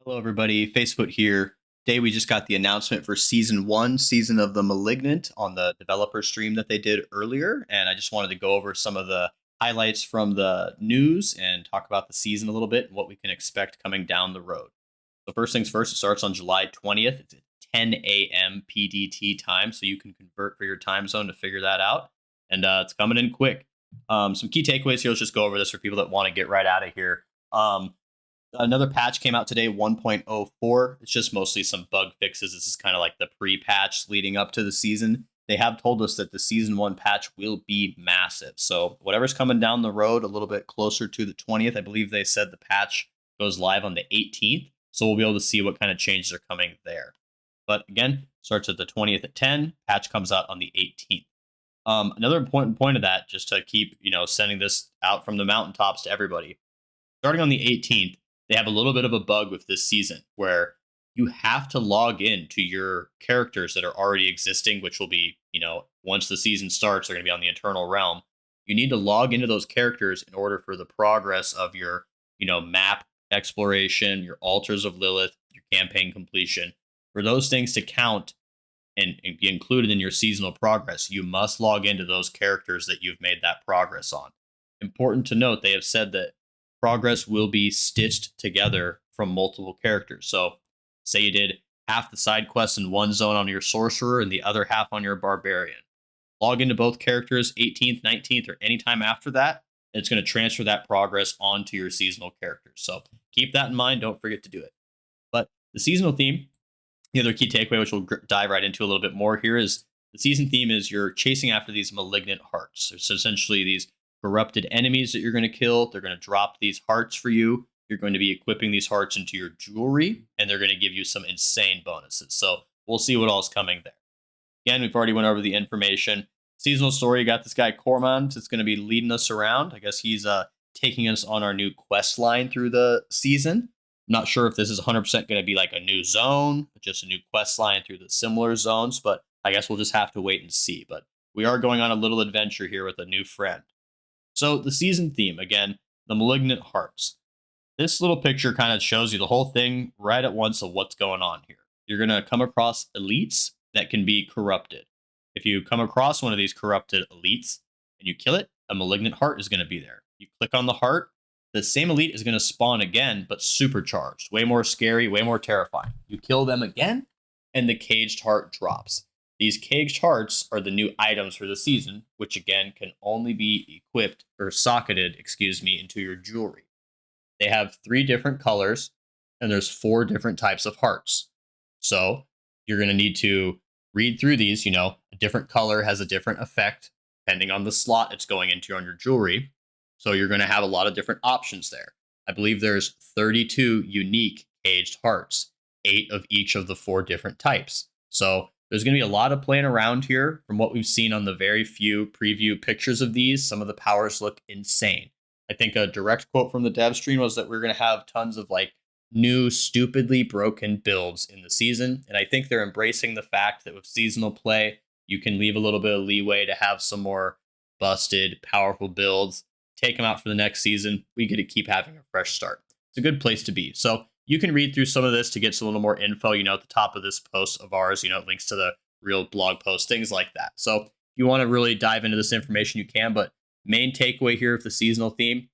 Hello, everybody. Facebook here. Today, we just got the announcement for Season 1, Season of the Malignant on the developer stream that they did earlier. And I just wanted to go over some of the highlights from the news and talk about the season a little bit and what we can expect coming down the road. So first things first, it starts on July 20th. It's at 10 a.m. PDT time, so you can convert for your time zone to figure that out. And it's coming in quick. Some key takeaways here. Let's just go over this for people that want to get right out of here. Another patch came out today, 1.04. It's just mostly some bug fixes. This is kind of like the pre-patch leading up to the season. They have told us that the Season 1 patch will be massive. So whatever's coming down the road a little bit closer to the 20th, I believe they said the patch goes live on the 18th. So we'll be able to see what kind of changes are coming there. But again, starts at the 20th at 10. Patch comes out on the 18th. Another important point of that, just to keep sending this out from the mountaintops to everybody. Starting on the 18th, they have a little bit of a bug with this season where you have to log in to your characters that are already existing, which will be, once the season starts, they're going to be on the Eternal Realm. You need to log into those characters in order for the progress of your, map exploration, your Altars of Lilith, your campaign completion. For those things to count and be included in your seasonal progress, you must log into those characters that you've made that progress on. Important to note, they have said that progress will be stitched together from multiple characters. So say you did half the side quests in one zone on your sorcerer and the other half on your barbarian. Log into both characters 18th, 19th, or anytime after that, and it's going to transfer that progress onto your seasonal characters. So keep that in mind. Don't forget to do it. But the seasonal theme, the other key takeaway, which we'll dive right into a little bit more here, is the season theme is you're chasing after these malignant hearts. So essentially these corrupted enemies that you're going to kill. They're going to drop these hearts for you. You're going to be equipping these hearts into your jewelry, and they're going to give you some insane bonuses. So we'll see what all is coming there. Again, we've already went over the information. Seasonal story, you got this guy Cormand that's going to be leading us around. I guess he's taking us on our new quest line through the season. I'm not sure if this is 100% going to be like a new zone, just a new quest line through the similar zones, but I guess we'll just have to wait and see. But we are going on a little adventure here with a new friend. So the season theme, again, the Malignant Hearts. This little picture kind of shows you the whole thing right at once of what's going on here. You're going to come across elites that can be corrupted. If you come across one of these corrupted elites and you kill it, a Malignant Heart is going to be there. You click on the heart, the same elite is going to spawn again, but supercharged. Way more scary, way more terrifying. You kill them again, and the caged heart drops. These caged hearts are the new items for the season, which again can only be equipped or socketed, into your jewelry. They have 3 different colors, and there's 4 different types of hearts. So you're going to need to read through these. A different color has a different effect depending on the slot it's going into on your jewelry. So you're going to have a lot of different options there. I believe there's 32 unique caged hearts, 8 of each of the 4 different types. So there's going to be a lot of playing around here. From what we've seen on the very few preview pictures of these, some of the powers look insane. I think a direct quote from the dev stream was that we're going to have tons of new, stupidly broken builds in the season. And I think they're embracing the fact that with seasonal play, you can leave a little bit of leeway to have some more busted, powerful builds. Take them out for the next season. We get to keep having a fresh start. It's a good place to be. So you can read through some of this to get a little more info, at the top of this post of ours, links to the real blog post, things like that. So if you want to really dive into this information, you can. But main takeaway here of the seasonal theme,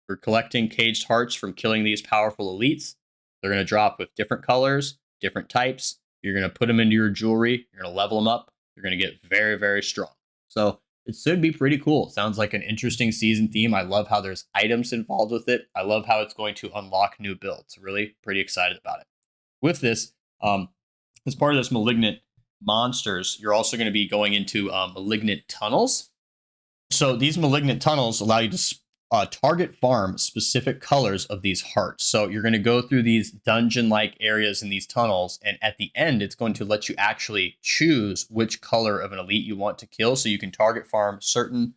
we're collecting caged hearts from killing these powerful elites. They're going to drop with different colors, different types. You're going to put them into your jewelry. You're going to level them up. You're going to get very, very strong. So it should be pretty cool. It sounds like an interesting season theme. I love how there's items involved with it. I love how it's going to unlock new builds. Really pretty excited about it. With this, as part of this Malignant monsters, you're also going to be going into Malignant tunnels. So these Malignant tunnels allow you to target farm specific colors of these hearts. So you're going to go through these dungeon-like areas in these tunnels, and at the end, it's going to let you actually choose which color of an elite you want to kill, so you can target farm certain,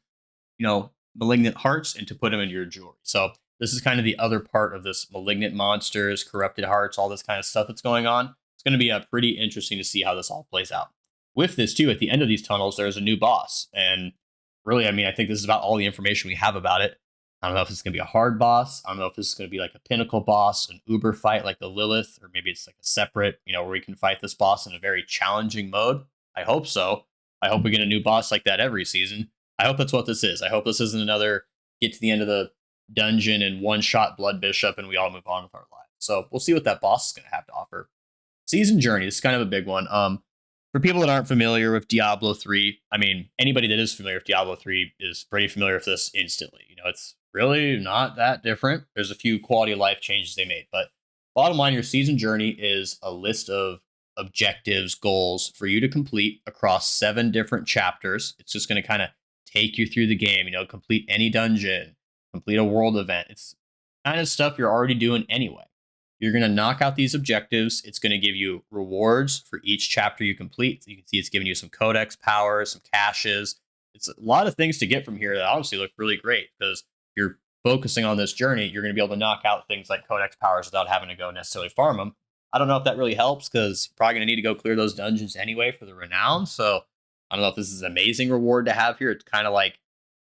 malignant hearts and to put them into your jewelry. So this is kind of the other part of this malignant monsters, corrupted hearts, all this kind of stuff that's going on. It's going to be pretty interesting to see how this all plays out. With this too, at the end of these tunnels, there's a new boss, and really, I think this is about all the information we have about it. I don't know if it's going to be a hard boss. I don't know if this is going to be like a pinnacle boss, an uber fight like the Lilith, or maybe it's like a separate, where we can fight this boss in a very challenging mode. I hope so. I hope we get a new boss like that every season. I hope that's what this is. I hope this isn't another get to the end of the dungeon and one shot Blood Bishop and we all move on with our lives. So we'll see what that boss is going to have to offer. Season Journey, this is kind of a big one. For people that aren't familiar with Diablo 3, I mean, anybody that is familiar with Diablo 3 is pretty familiar with this instantly. It's really not that different. There's a few quality of life changes they made, but bottom line, your Season Journey is a list of objectives, goals for you to complete across 7 different chapters. It's just going to kind of take you through the game, complete any dungeon, complete a world event. It's kind of stuff you're already doing anyway. You're going to knock out these objectives. It's going to give you rewards for each chapter you complete. You can see it's giving you some codex powers, some caches. It's a lot of things to get from here that obviously look really great because you're focusing on this journey. You're going to be able to knock out things like codex powers without having to go necessarily farm them. I don't know if that really helps because you're probably going to need to go clear those dungeons anyway for the renown. So I don't know if this is an amazing reward to have here. It's kind of like,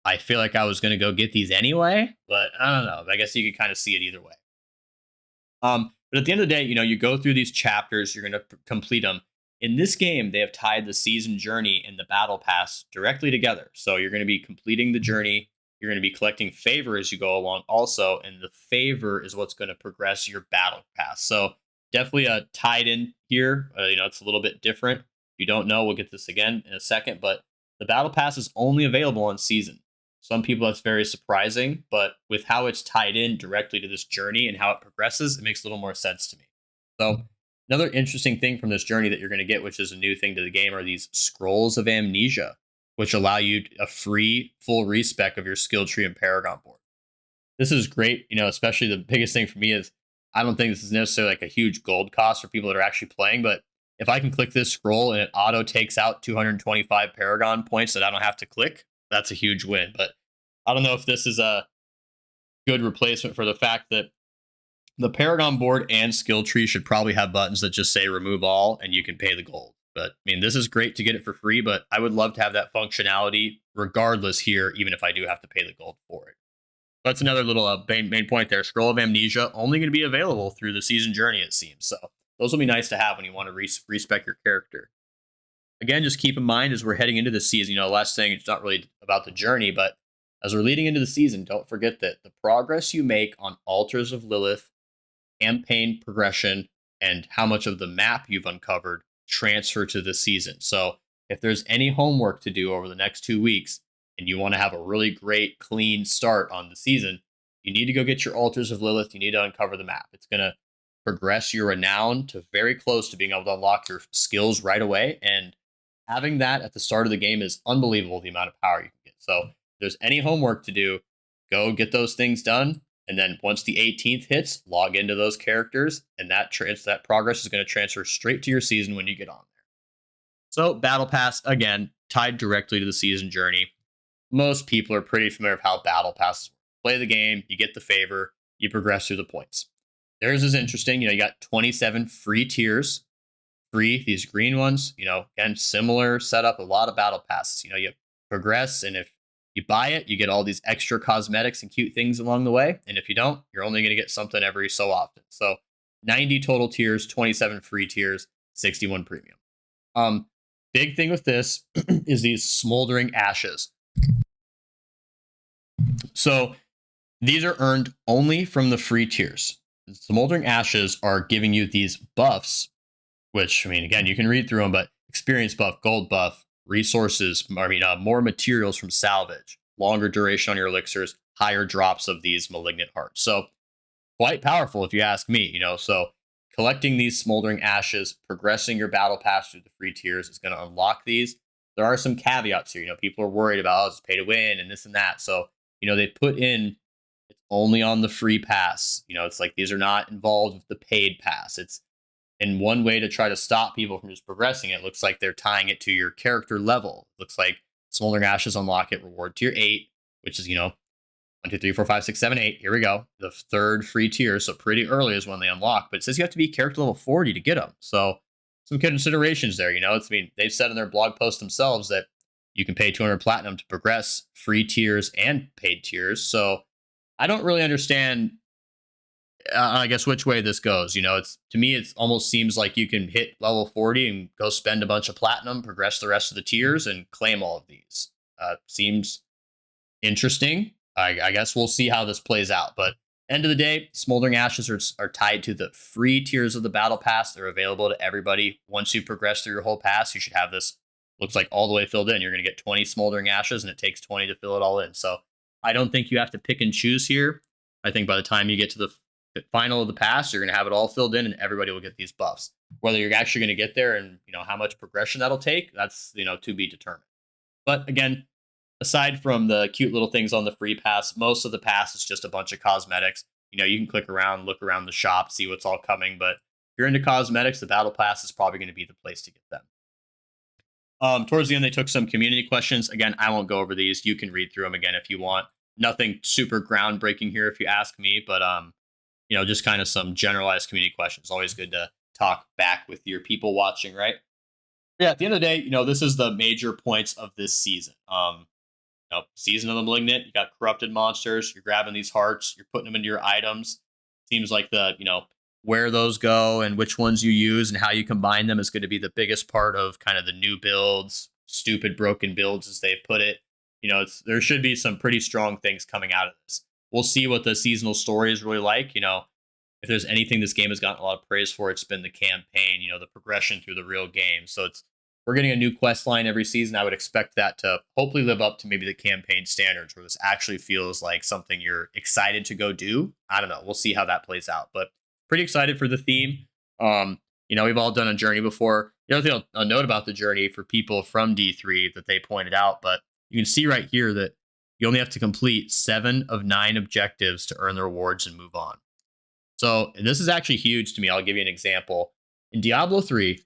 I feel like I was going to go get these anyway, but I don't know. I guess you can kind of see it either way. But at the end of the day, you go through these chapters, you're going to complete them. In this game, they have tied the season journey and the battle pass directly together. So you're going to be completing the journey. You're going to be collecting favor as you go along also. And the favor is what's going to progress your battle pass. So definitely tied in here. It's a little bit different. If you don't know, we'll get this again in a second. But the battle pass is only available on season. Some people, that's very surprising, but with how it's tied in directly to this journey and how it progresses, it makes a little more sense to me. So another interesting thing from this journey that you're going to get, which is a new thing to the game, are these scrolls of amnesia, which allow you a free full respec of your skill tree and paragon board. This is great, especially the biggest thing for me is I don't think this is necessarily like a huge gold cost for people that are actually playing, but if I can click this scroll and it auto takes out 225 paragon points that I don't have to click, that's a huge win. But I don't know if this is a good replacement for the fact that the Paragon board and skill tree should probably have buttons that just say remove all and you can pay the gold. But I mean, this is great to get it for free, but I would love to have that functionality regardless here, even if I do have to pay the gold for it. That's another little main point there. Scroll of Amnesia, only going to be available through the season journey, it seems. So those will be nice to have when you want to respec your character. Again, just keep in mind as we're heading into the season, last thing, it's not really about the journey, but as we're leading into the season, don't forget that the progress you make on Altars of Lilith, campaign progression, and how much of the map you've uncovered transfer to the season. So if there's any homework to do over the next 2 weeks and you want to have a really great, clean start on the season, you need to go get your Altars of Lilith. You need to uncover the map. It's going to progress your renown to very close to being able to unlock your skills right away. And having that at the start of the game is unbelievable, the amount of power you can get. So if there's any homework to do, go get those things done. And then once the 18th hits, log into those characters, and that progress is going to transfer straight to your season when you get on there. So Battle Pass, again, tied directly to the season journey. Most people are pretty familiar with how Battle Pass work. Play the game, you get the favor, you progress through the points. Theirs is interesting. You got 27 free tiers. Free, these green ones, again, similar setup, a lot of battle passes. You progress, and if you buy it, you get all these extra cosmetics and cute things along the way. And if you don't, you're only going to get something every so often. So 90 total tiers, 27 free tiers, 61 premium. Big thing with this is these smoldering ashes. So these are earned only from the free tiers. The smoldering ashes are giving you these buffs, which, again, you can read through them, but experience buff, gold buff, resources, more materials from salvage, longer duration on your elixirs, higher drops of these malignant hearts. So quite powerful if you ask me, so collecting these smoldering ashes, progressing your battle pass through the free tiers is going to unlock these. There are some caveats here. People are worried about, it's pay to win and this and that. So, they put in, it's only on the free pass. It's like these are not involved with the paid pass. It's in one way to try to stop people from just progressing. It looks like they're tying it to your character level. It looks like Smoldering Ashes unlock it, reward tier 8, which is, 1, 2, 3, 4, 5, 6, 7, 8. Here we go. The third free tier. So pretty early is when they unlock, but it says you have to be character level 40 to get them. So some considerations there, they've said in their blog post themselves that you can pay 200 platinum to progress free tiers and paid tiers. So I don't really understand, I guess, which way this goes. It's, to me, it almost seems like you can hit level 40 and go spend a bunch of platinum, progress the rest of the tiers, and claim all of these. Seems interesting. I guess we'll see how this plays out. But end of the day, Smoldering Ashes are tied to the free tiers of the battle pass. They're available to everybody. Once you progress through your whole pass, you should have this, looks like, all the way filled in. You're going to get 20 Smoldering Ashes, and it takes 20 to fill it all in. So I don't think you have to pick and choose here. I think by the time you get to the final of the pass, you're going to have it all filled in, and everybody will get these buffs. Whether you're actually going to get there and how much progression that'll take, that's to be determined. But again, aside from the cute little things on the free pass, most of the pass is just a bunch of cosmetics. You can click around, look around the shop, see what's all coming. But if you're into cosmetics, the battle pass is probably going to be the place to get them. Towards the end, they took some community questions. Again, I won't go over these. You can read through them again if you want. Nothing super groundbreaking here, if you ask me. But just kind of some generalized community questions. Always good to talk back with your people watching, right? Yeah. At the end of the day, this is the major points of this season. Season of the Malignant, you got corrupted monsters, you're grabbing these hearts, you're putting them into your items. Seems like where those go and which ones you use and how you combine them is going to be the biggest part of kind of the new builds, stupid broken builds as they put it. There should be some pretty strong things coming out of this. We'll see what the seasonal story is really like. If there's anything this game has gotten a lot of praise for, it's been the campaign, the progression through the real game. So we're getting a new quest line every season. I would expect that to hopefully live up to maybe the campaign standards, where this actually feels like something you're excited to go do. I don't know. We'll see how that plays out, but pretty excited for the theme. We've all done a journey before. The other thing I'll note about the journey for people from D3 that they pointed out, but you can see right here that you only have to complete 7 of 9 objectives to earn the rewards and move on. So, and this is actually huge to me. I'll give you an example. In Diablo 3,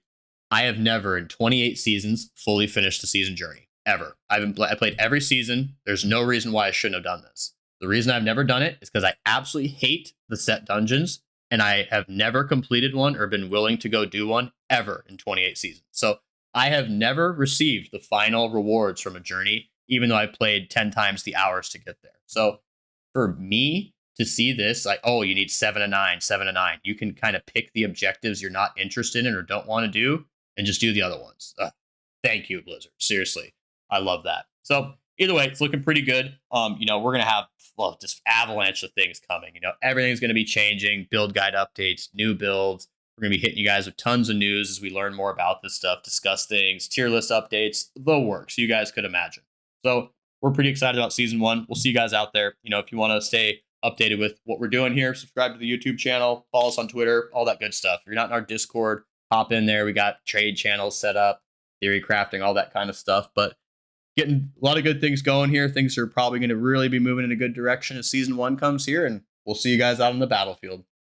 I have never in 28 seasons fully finished the season journey, ever. I played every season. There's no reason why I shouldn't have done this. The reason I've never done it is because I absolutely hate the set dungeons, and I have never completed one or been willing to go do one ever in 28 seasons. So I have never received the final rewards from a journey, even though I played 10 times the hours to get there. So for me to see this, like, oh, you need 7 of 9, 7 of 9. You can kind of pick the objectives you're not interested in or don't want to do, and just do the other ones. Thank you, Blizzard. Seriously, I love that. So either way, it's looking pretty good. We're gonna have just avalanche of things coming. Everything's gonna be changing. Build guide updates, new builds. We're gonna be hitting you guys with tons of news as we learn more about this stuff, discuss things, tier list updates, the works you guys could imagine. So we're pretty excited about season 1. We'll see you guys out there. If you want to stay updated with what we're doing here, subscribe to the YouTube channel, follow us on Twitter, all that good stuff. If you're not in our Discord, hop in there. We got trade channels set up, theory crafting, all that kind of stuff. But getting a lot of good things going here. Things are probably going to really be moving in a good direction as season 1 comes here, and we'll see you guys out on the battlefield.